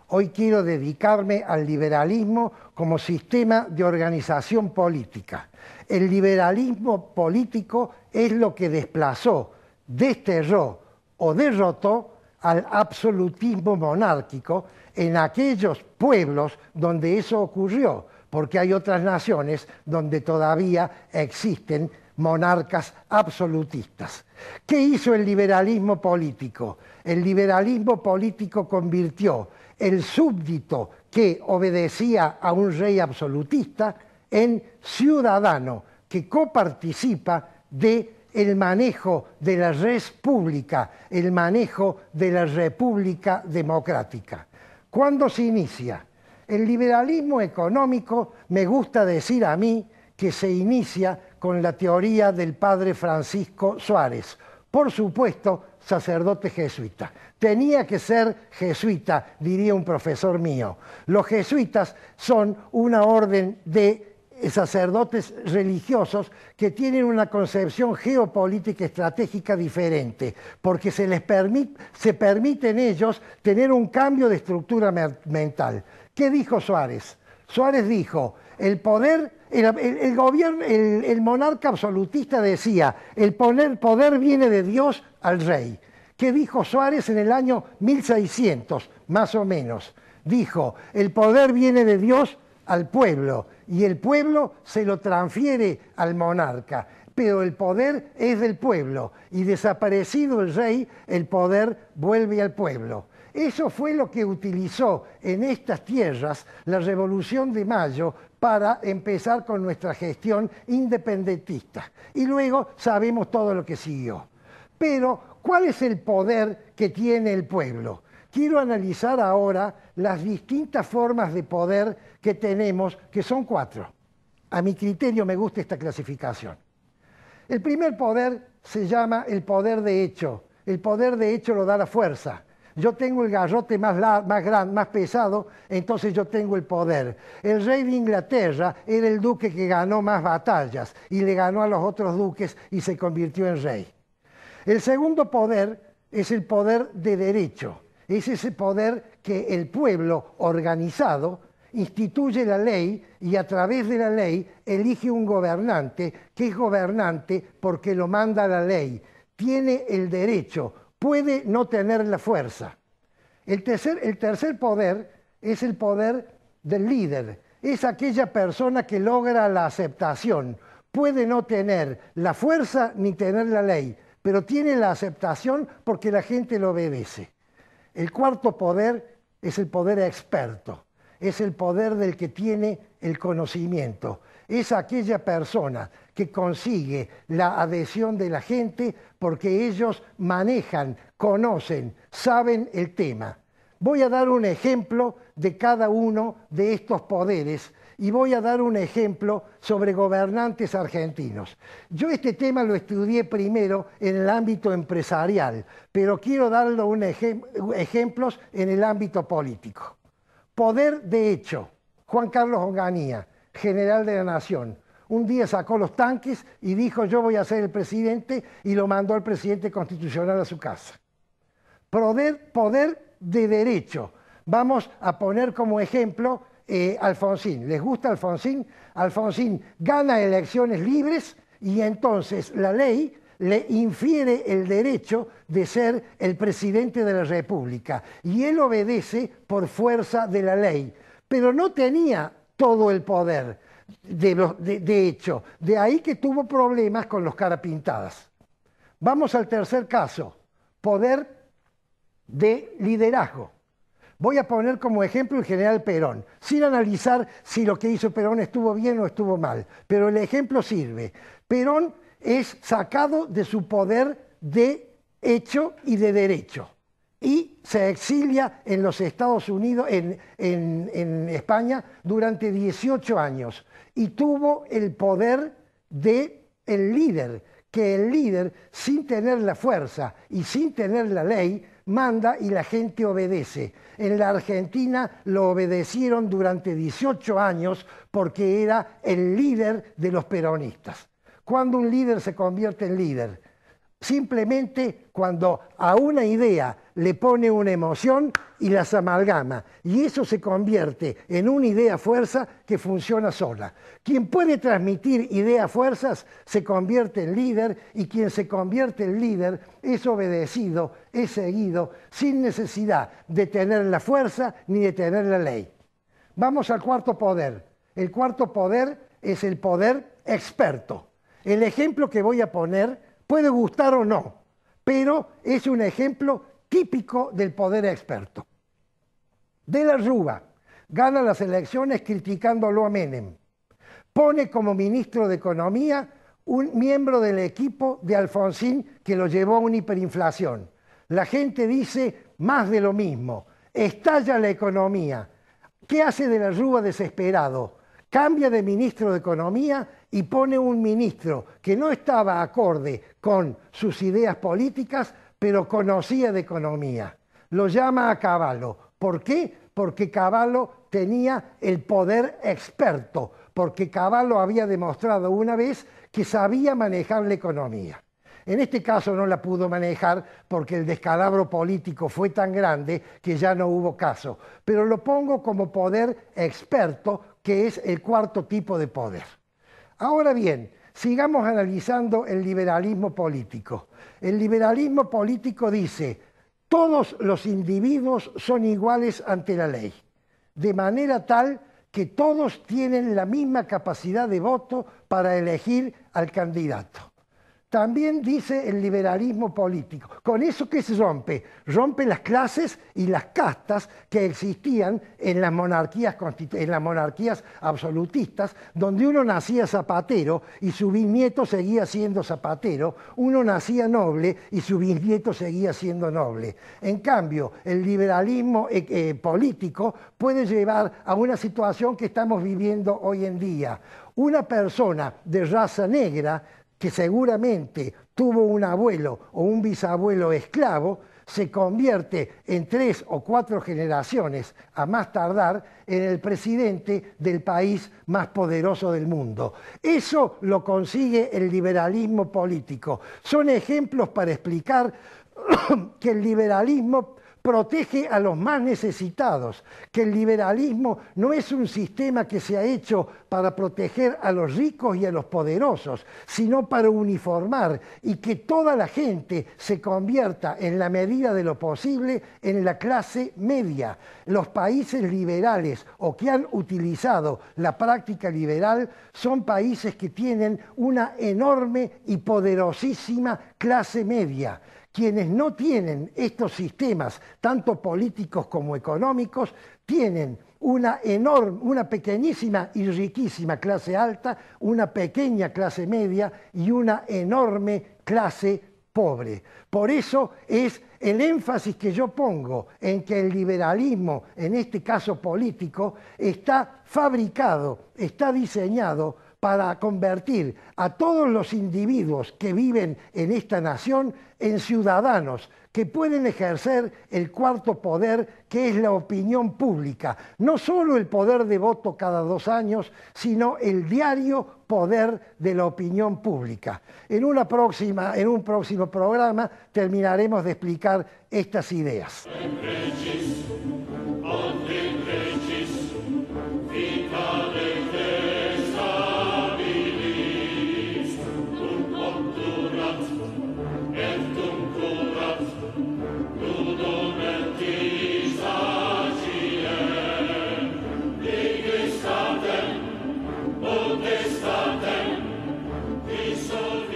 Speaker 3: Hoy quiero dedicarme al liberalismo como sistema de organización política. El liberalismo político es lo que desplazó, desterró o derrotó al absolutismo monárquico en aquellos pueblos donde eso ocurrió, porque hay otras naciones donde todavía existen monarcas absolutistas. ¿Qué hizo el liberalismo político? El liberalismo político convirtió el súbdito que obedecía a un rey absolutista en ciudadano que coparticipa del manejo de la res pública, el manejo de la república democrática. ¿Cuándo se inicia? El liberalismo económico, me gusta decir a mí, que se inicia con la teoría del padre Francisco Suárez, por supuesto, sacerdote jesuita. Tenía que ser jesuita, diría un profesor mío. Los jesuitas son una orden de sacerdotes religiosos que tienen una concepción geopolítica estratégica diferente, porque se permiten ellos tener un cambio de estructura mental. ¿Qué dijo Suárez? Suárez dijo, el poder, el monarca absolutista decía, el poder viene de Dios al rey. ¿Qué dijo Suárez en el año 1600, más o menos? Dijo, el poder viene de Dios al pueblo y el pueblo se lo transfiere al monarca, pero el poder es del pueblo y desaparecido el rey, el poder vuelve al pueblo. Eso fue lo que utilizó en estas tierras la Revolución de Mayo para empezar con nuestra gestión independentista. Y luego sabemos todo lo que siguió. Pero, ¿cuál es el poder que tiene el pueblo? Quiero analizar ahora las distintas formas de poder que tenemos, que son 4. A mi criterio me gusta esta clasificación. El primer poder se llama el poder de hecho. El poder de hecho lo da la fuerza. Yo tengo el garrote más grande, más pesado, entonces yo tengo el poder. El rey de Inglaterra era el duque que ganó más batallas y le ganó a los otros duques y se convirtió en rey. El segundo poder es el poder de derecho. Es ese poder que el pueblo organizado instituye la ley y a través de la ley elige un gobernante que es gobernante porque lo manda la ley. Tiene el derecho. Puede no tener la fuerza. El tercer poder es el poder del líder. Es aquella persona que logra la aceptación. Puede no tener la fuerza ni tener la ley, pero tiene la aceptación porque la gente lo obedece. El cuarto poder es el poder experto. Es el poder del que tiene el conocimiento. Es aquella persona que consigue la adhesión de la gente porque ellos manejan, conocen, saben el tema. Voy a dar un ejemplo de cada uno de estos poderes y voy a dar un ejemplo sobre gobernantes argentinos. Yo este tema lo estudié primero en el ámbito empresarial, pero quiero darle ejemplos en el ámbito político. Poder de hecho, Juan Carlos Onganía, general de la Nación. Un día sacó los tanques y dijo yo voy a ser el presidente y lo mandó al presidente constitucional a su casa. Poder de derecho. Vamos a poner como ejemplo Alfonsín. ¿Les gusta Alfonsín? Alfonsín gana elecciones libres y entonces la ley le infiere el derecho de ser el presidente de la República y él obedece por fuerza de la ley, pero no tenía todo el poder. De hecho, de ahí que tuvo problemas con los carapintadas. Vamos al tercer caso, poder de liderazgo. Voy a poner como ejemplo el general Perón, sin analizar si lo que hizo Perón estuvo bien o estuvo mal, pero el ejemplo sirve. Perón es sacado de su poder de hecho y de derecho y se exilia en los Estados Unidos, en España, durante 18 años y tuvo el poder del líder, que el líder, sin tener la fuerza y sin tener la ley, manda y la gente obedece. En la Argentina lo obedecieron durante 18 años porque era el líder de los peronistas. ¿Cuándo un líder se convierte en líder? Simplemente cuando a una idea le pone una emoción y las amalgama. Y eso se convierte en una idea-fuerza que funciona sola. Quien puede transmitir idea-fuerzas se convierte en líder y quien se convierte en líder es obedecido, es seguido, sin necesidad de tener la fuerza ni de tener la ley. Vamos al cuarto poder. El cuarto poder es el poder experto. El ejemplo que voy a poner puede gustar o no, pero es un ejemplo típico del poder experto. De la Rúa gana las elecciones criticándolo a Menem. Pone como ministro de Economía un miembro del equipo de Alfonsín que lo llevó a una hiperinflación. La gente dice más de lo mismo. Estalla la economía. ¿Qué hace de la Rúa desesperado? Cambia de ministro de Economía y pone un ministro que no estaba acorde con sus ideas políticas, pero conocía de economía. Lo llama a Cavallo. ¿Por qué? Porque Cavallo tenía el poder experto, porque Cavallo había demostrado una vez que sabía manejar la economía. En este caso no la pudo manejar porque el descalabro político fue tan grande que ya no hubo caso. Pero lo pongo como poder experto, que es el cuarto tipo de poder. Ahora bien, Sigamos analizando el liberalismo político. El liberalismo político dice: todos los individuos son iguales ante la ley, de manera tal que todos tienen la misma capacidad de voto para elegir al candidato. También dice el liberalismo político. ¿Con eso qué se rompe? Rompe las clases y las castas que existían en las monarquías absolutistas, donde uno nacía zapatero y su bisnieto seguía siendo zapatero, uno nacía noble y su bisnieto seguía siendo noble. En cambio, el liberalismo político puede llevar a una situación que estamos viviendo hoy en día. Una persona de raza negra que seguramente tuvo un abuelo o un bisabuelo esclavo, se convierte en 3 o 4 generaciones, a más tardar, en el presidente del país más poderoso del mundo. Eso lo consigue el liberalismo político. Son ejemplos para explicar que el liberalismo protege a los más necesitados, que el liberalismo no es un sistema que se ha hecho para proteger a los ricos y a los poderosos, sino para uniformar y que toda la gente se convierta, en la medida de lo posible, en la clase media. Los países liberales o que han utilizado la práctica liberal son países que tienen una enorme y poderosísima clase media. Quienes no tienen estos sistemas, tanto políticos como económicos, tienen una pequeñísima y riquísima clase alta, una pequeña clase media y una enorme clase pobre. Por eso es el énfasis que yo pongo en que el liberalismo, en este caso político, está fabricado, está diseñado para convertir a todos los individuos que viven en esta nación en ciudadanos que pueden ejercer el cuarto poder, que es la opinión pública. No solo el poder de voto cada 2 años, sino el diario poder de la opinión pública. En un próximo programa terminaremos de explicar estas ideas.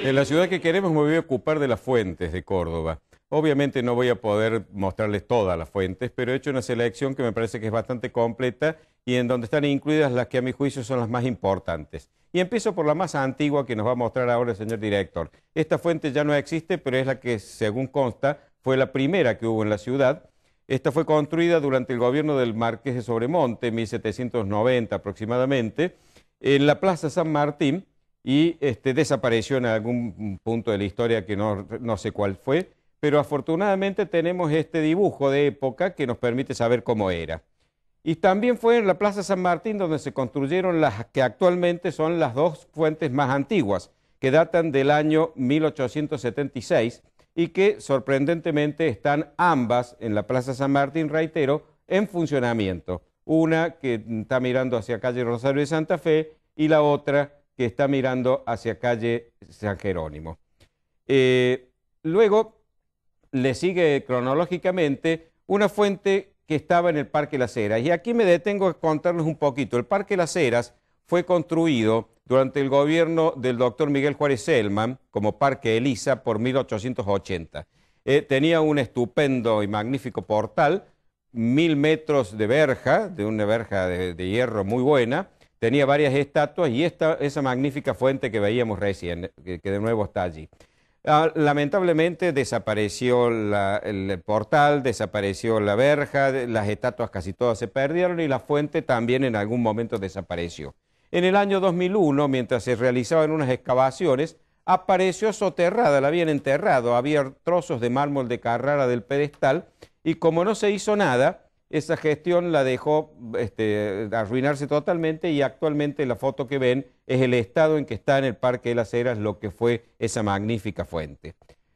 Speaker 2: En la ciudad que queremos me voy a ocupar de las fuentes de Córdoba. Obviamente no voy a poder mostrarles todas las fuentes, pero he hecho una selección que me parece que es bastante completa y en donde están incluidas las que a mi juicio son las más importantes. Y empiezo por la más antigua que nos va a mostrar ahora el señor director. Esta fuente ya no existe, pero es la que, según consta, fue la primera que hubo en la ciudad. Esta fue construida durante el gobierno del Marqués de Sobremonte, 1790 aproximadamente, en la Plaza San Martín, y desapareció en algún punto de la historia que no sé cuál fue, pero afortunadamente tenemos este dibujo de época que nos permite saber cómo era. Y también fue en la Plaza San Martín donde se construyeron las que actualmente son las 2 fuentes más antiguas, que datan del año 1876 y que sorprendentemente están ambas en la Plaza San Martín, reitero, en funcionamiento. Una que está mirando hacia calle Rosario de Santa Fe y la otra que está mirando hacia calle San Jerónimo. Luego le sigue cronológicamente una fuente que estaba en el Parque Las Heras. Y aquí me detengo a contarles un poquito. El Parque Las Heras fue construido durante el gobierno del doctor Miguel Juárez Celman como Parque Elisa por 1880. Tenía un estupendo y magnífico portal, 1000 metros de verja, de una verja de hierro muy buena. Tenía varias estatuas y esa magnífica fuente que veíamos recién, que de nuevo está allí. Lamentablemente desapareció el portal, desapareció la verja, las estatuas casi todas se perdieron y la fuente también en algún momento desapareció. En el año 2001, mientras se realizaban unas excavaciones, apareció soterrada, la habían enterrado, había trozos de mármol de Carrara del pedestal y como no se hizo nada, esa gestión la dejó arruinarse totalmente y actualmente la foto que ven es el estado en que está en el Parque de las Heras lo que fue esa magnífica fuente.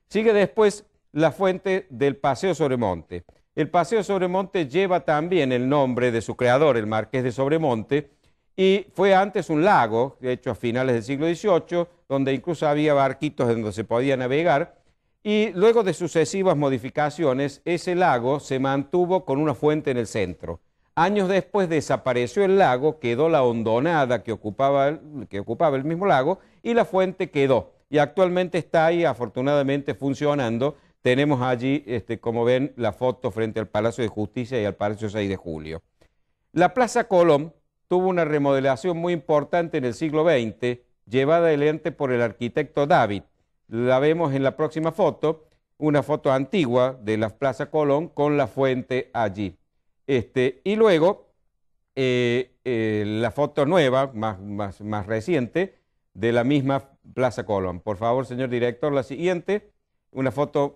Speaker 2: Sigue después la fuente del Paseo Sobremonte. El Paseo Sobremonte lleva también el nombre de su creador, el Marqués de Sobremonte, y fue antes un lago, de hecho a finales del siglo XVIII, donde incluso había barquitos en donde se podía navegar, y luego de sucesivas modificaciones, ese lago se mantuvo con una fuente en el centro. Años después desapareció el lago, quedó la hondonada que ocupaba el mismo lago, y la fuente quedó. Y actualmente está ahí, afortunadamente, funcionando. Tenemos allí, como ven, la foto frente al Palacio de Justicia y al Palacio 6 de Julio. La Plaza Colón tuvo una remodelación muy importante en el siglo XX, llevada adelante por el arquitecto David. La vemos en la próxima foto, una foto antigua de la Plaza Colón con la fuente allí. Y luego la foto nueva, más reciente, de la misma Plaza Colón. Por favor, señor director, la siguiente, una foto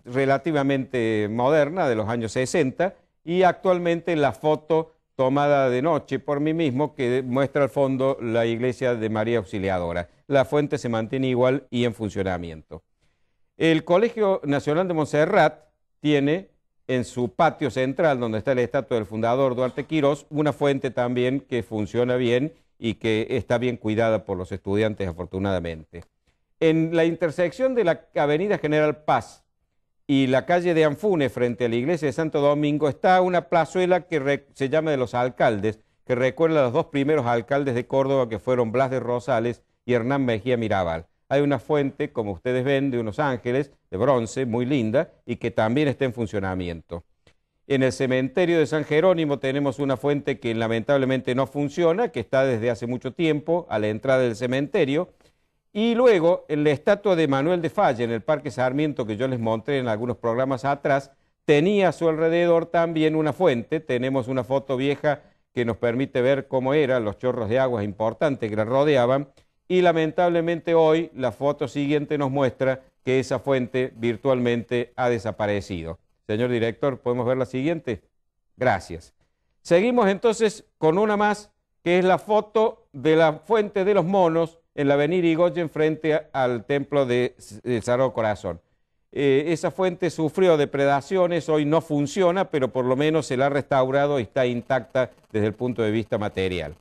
Speaker 2: relativamente moderna de los años 60 y actualmente la foto tomada de noche por mí mismo que muestra al fondo la iglesia de María Auxiliadora. La fuente se mantiene igual y en funcionamiento. El Colegio Nacional de Montserrat tiene en su patio central, donde está la estatua del fundador Duarte Quirós, una fuente también que funciona bien y que está bien cuidada por los estudiantes, afortunadamente. En la intersección de la avenida General Paz y la calle de Anfune, frente a la iglesia de Santo Domingo, está una plazuela que se llama de los alcaldes, que recuerda a los dos primeros alcaldes de Córdoba, que fueron Blas de Rosales y Hernán Mejía Mirabal. Hay una fuente, como ustedes ven, de unos ángeles de bronce, muy linda, y que también está en funcionamiento. En el cementerio de San Jerónimo tenemos una fuente que lamentablemente no funciona, que está desde hace mucho tiempo a la entrada del cementerio. Y luego, en la estatua de Manuel de Falla, en el Parque Sarmiento, que yo les mostré en algunos programas atrás, tenía a su alrededor también una fuente. Tenemos una foto vieja que nos permite ver cómo eran los chorros de agua importantes que la rodeaban. Y lamentablemente hoy la foto siguiente nos muestra que esa fuente virtualmente ha desaparecido. Señor director, ¿podemos ver la siguiente? Gracias. Seguimos entonces con una más, que es la foto de la fuente de los monos en la avenida Irigoyen frente al templo del Sagrado Corazón. Esa fuente sufrió depredaciones, hoy no funciona, pero por lo menos se la ha restaurado y está intacta desde el punto de vista material.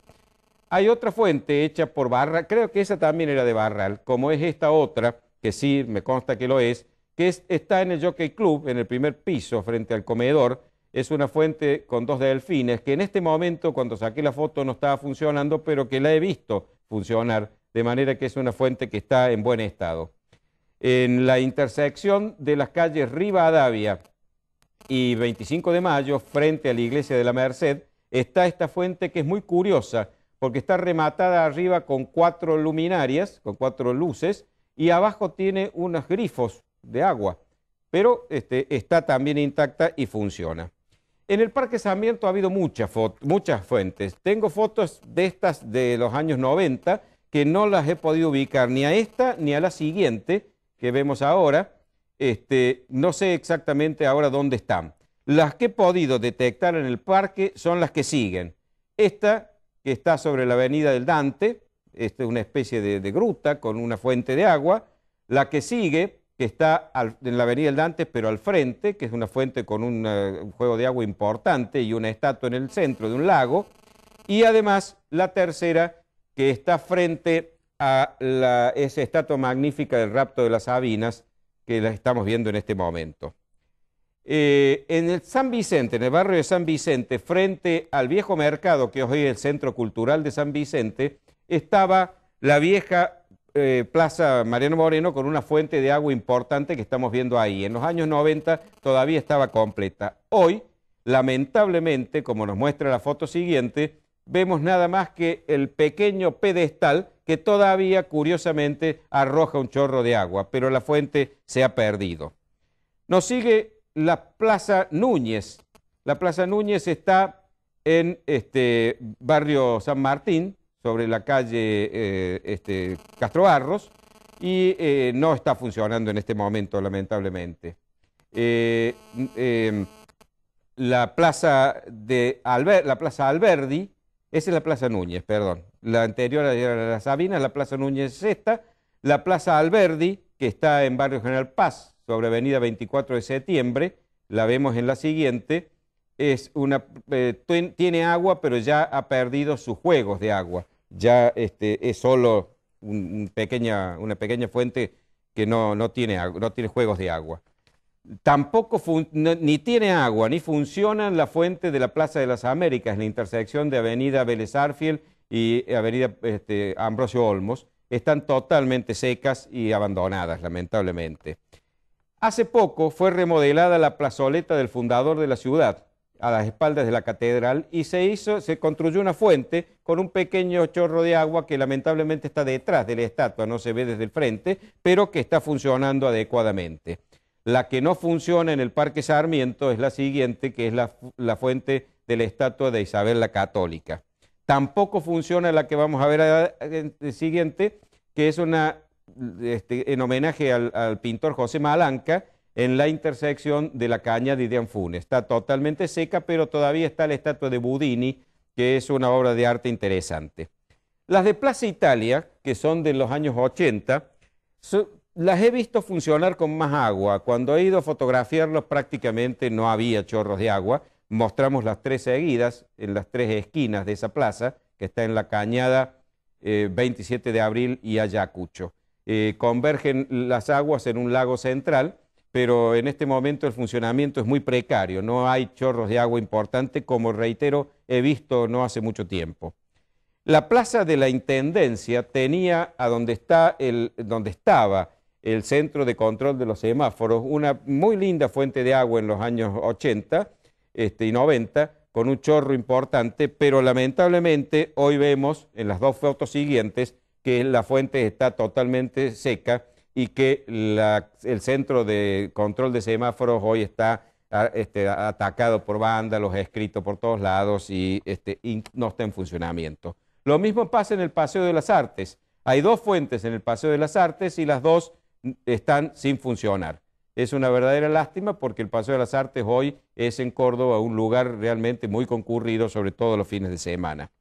Speaker 2: Hay otra fuente hecha por Barral, creo que esa también era de Barral, como es esta otra, que sí me consta que lo es, está en el Jockey Club, en el primer piso, frente al comedor. Es una fuente con dos delfines, que en este momento, cuando saqué la foto, no estaba funcionando, pero que la he visto funcionar, de manera que es una fuente que está en buen estado. En la intersección de las calles Rivadavia y 25 de Mayo, frente a la iglesia de la Merced, está esta fuente que es muy curiosa, porque está rematada arriba con 4 luminarias, con 4 luces, y abajo tiene unos grifos de agua, pero está también intacta y funciona. En el Parque Sarmiento ha habido muchas fuentes. Tengo fotos de estas de los años 90 que no las he podido ubicar ni a esta ni a la siguiente que vemos ahora. No sé exactamente ahora dónde están. Las que he podido detectar en el parque son las que siguen. Esta que está sobre la avenida del Dante, esta es una especie de gruta con una fuente de agua. La que sigue, que está en la avenida del Dante, pero al frente, que es una fuente con un juego de agua importante y una estatua en el centro de un lago. Y además la tercera, que está frente a esa estatua magnífica del rapto de las Sabinas, que la estamos viendo en este momento. En el San Vicente, en el barrio de San Vicente, frente al viejo mercado, que hoy es el Centro Cultural de San Vicente, estaba la vieja Plaza Mariano Moreno con una fuente de agua importante que estamos viendo ahí. En los años 90 todavía estaba completa. Hoy, lamentablemente, como nos muestra la foto siguiente, vemos nada más que el pequeño pedestal que todavía, curiosamente, arroja un chorro de agua, pero la fuente se ha perdido. Nos sigue la Plaza Núñez. La Plaza Núñez está en barrio San Martín, sobre la calle Castro Barros, y no está funcionando en este momento, lamentablemente. La Plaza Alberdi, esa es la Plaza Núñez, perdón. La anterior era la Sabina, la Plaza Núñez es esta. La Plaza Alberdi, que está en barrio General Paz, sobre avenida 24 de septiembre, la vemos en la siguiente. tiene agua, pero ya ha perdido sus juegos de agua. Ya es solo una pequeña fuente que no tiene juegos de agua. Tampoco ni tiene agua, ni funciona la fuente de la Plaza de las Américas, en la intersección de Avenida Vélez Arfiel y Avenida Ambrosio Olmos. Están totalmente secas y abandonadas, lamentablemente. Hace poco fue remodelada la plazoleta del fundador de la ciudad, a las espaldas de la catedral, y se construyó una fuente con un pequeño chorro de agua que lamentablemente está detrás de la estatua, no se ve desde el frente, pero que está funcionando adecuadamente. La que no funciona en el Parque Sarmiento es la siguiente, que es la fuente de la estatua de Isabel la Católica. Tampoco funciona la que vamos a ver siguiente, que es en homenaje al pintor José Malanca, en la intersección de la Cañada y de Anfunes. Está totalmente seca, pero todavía está la estatua de Budini, que es una obra de arte interesante. Las de Plaza Italia, que son de los años 80, las he visto funcionar con más agua. Cuando he ido a fotografiarlos prácticamente no había chorros de agua. Mostramos las tres seguidas en las tres esquinas de esa plaza, que está en la Cañada 27 de Abril y Ayacucho. Convergen las aguas en un lago central, pero en este momento el funcionamiento es muy precario. No hay chorros de agua importante, como reitero, he visto no hace mucho tiempo. La plaza de la Intendencia tenía donde estaba el centro de control de los semáforos, una muy linda fuente de agua en los años 80 y 90, con un chorro importante, pero lamentablemente hoy vemos en las dos fotos siguientes que la fuente está totalmente seca y que el centro de control de semáforos hoy está atacado por vándalos, escrito por todos lados y no está en funcionamiento. Lo mismo pasa en el Paseo de las Artes. Hay dos fuentes en el Paseo de las Artes y las dos están sin funcionar. Es una verdadera lástima porque el Paseo de las Artes hoy es en Córdoba un lugar realmente muy concurrido, sobre todo los fines de semana.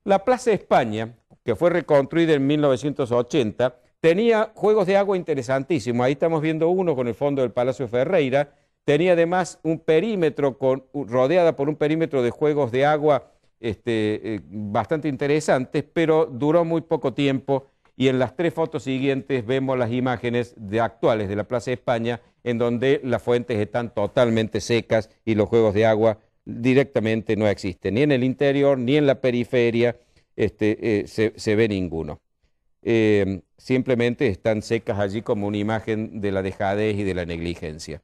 Speaker 2: La Plaza España, que fue reconstruida en 1980, tenía juegos de agua interesantísimos. Ahí estamos viendo uno con el fondo del Palacio Ferreira. Tenía además un perímetro rodeada por un perímetro de juegos de agua bastante interesantes, pero duró muy poco tiempo. Y en las tres fotos siguientes vemos las imágenes actuales de la Plaza España, en donde las fuentes están totalmente secas y los juegos de agua directamente no existen. Ni en el interior, ni en la periferia se ve ninguno. Simplemente están secas allí como una imagen de la dejadez y de la negligencia.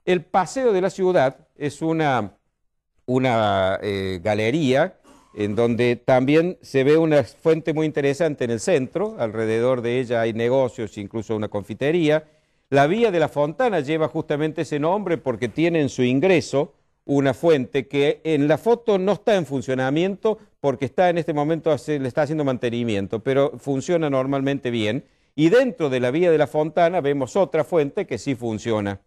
Speaker 2: El Paseo de la Ciudad es una galería en donde también se ve una fuente muy interesante en el centro. Alrededor de ella hay negocios, incluso una confitería. La Vía de la Fontana lleva justamente ese nombre porque tiene en su ingreso una fuente que en la foto no está en funcionamiento porque está en este momento, le está haciendo mantenimiento, pero funciona normalmente bien. Y dentro de la Vía de la Fontana vemos otra fuente que sí funciona.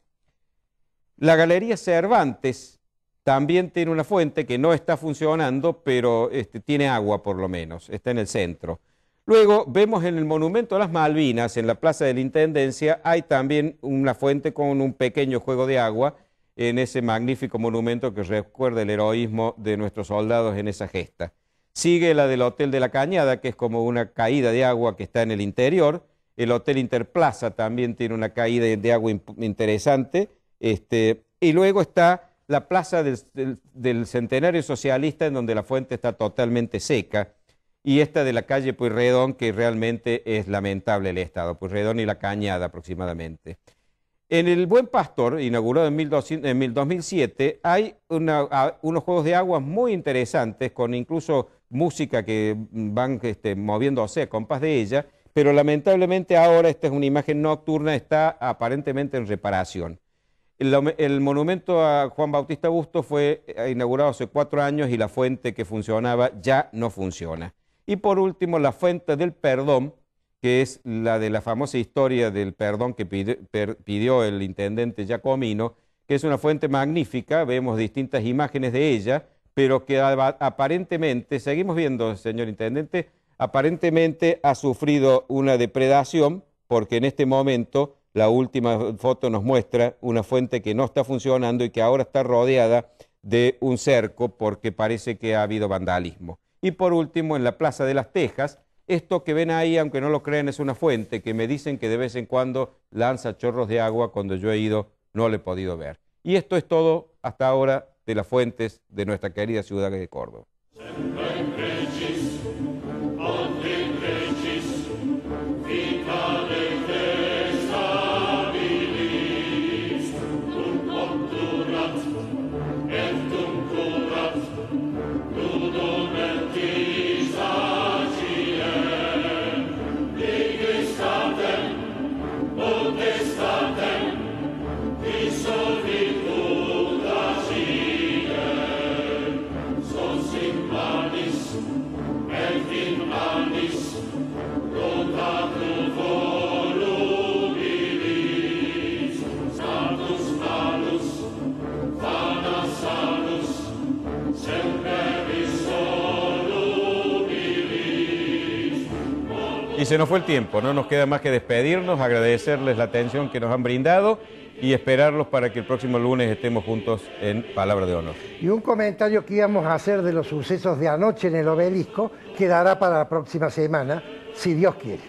Speaker 2: La Galería Cervantes también tiene una fuente que no está funcionando, pero tiene agua por lo menos, está en el centro. Luego vemos en el Monumento a las Malvinas, en la Plaza de la Intendencia, hay también una fuente con un pequeño juego de agua en ese magnífico monumento que recuerda el heroísmo de nuestros soldados en esa gesta. Sigue la del Hotel de la Cañada, que es como una caída de agua que está en el interior. El Hotel Interplaza también tiene una caída de agua interesante. Y luego está la Plaza del Centenario Socialista, en donde la fuente está totalmente seca, y esta de la calle Pueyrredón, que realmente es lamentable el estado, Pueyrredón y la Cañada aproximadamente. En el Buen Pastor, inaugurado en 2007, hay unos juegos de agua muy interesantes, con incluso música que van moviéndose a compás de ella, pero lamentablemente ahora esta es una imagen nocturna, está aparentemente en reparación. El monumento a Juan Bautista Busto fue inaugurado hace 4 años y la fuente que funcionaba ya no funciona. Y por último, la Fuente del Perdón, que es la de la famosa historia del perdón que pidió el intendente Giacomino, que es una fuente magnífica, vemos distintas imágenes de ella, pero que aparentemente, seguimos viendo, señor intendente, aparentemente ha sufrido una depredación, porque en este momento la última foto nos muestra una fuente que no está funcionando y que ahora está rodeada de un cerco porque parece que ha habido vandalismo. Y por último, en la Plaza de las Tejas, esto que ven ahí, aunque no lo crean, es una fuente que me dicen que de vez en cuando lanza chorros de agua. Cuando yo he ido no lo he podido ver. Y esto es todo hasta ahora de las fuentes de nuestra querida ciudad de Córdoba. Y se nos fue el tiempo, no nos queda más que despedirnos, agradecerles la atención que nos han brindado y esperarlos para que el próximo lunes estemos juntos en Palabra de Honor.
Speaker 3: Y un comentario que íbamos a hacer de los sucesos de anoche en el Obelisco quedará para la próxima semana, si Dios quiere.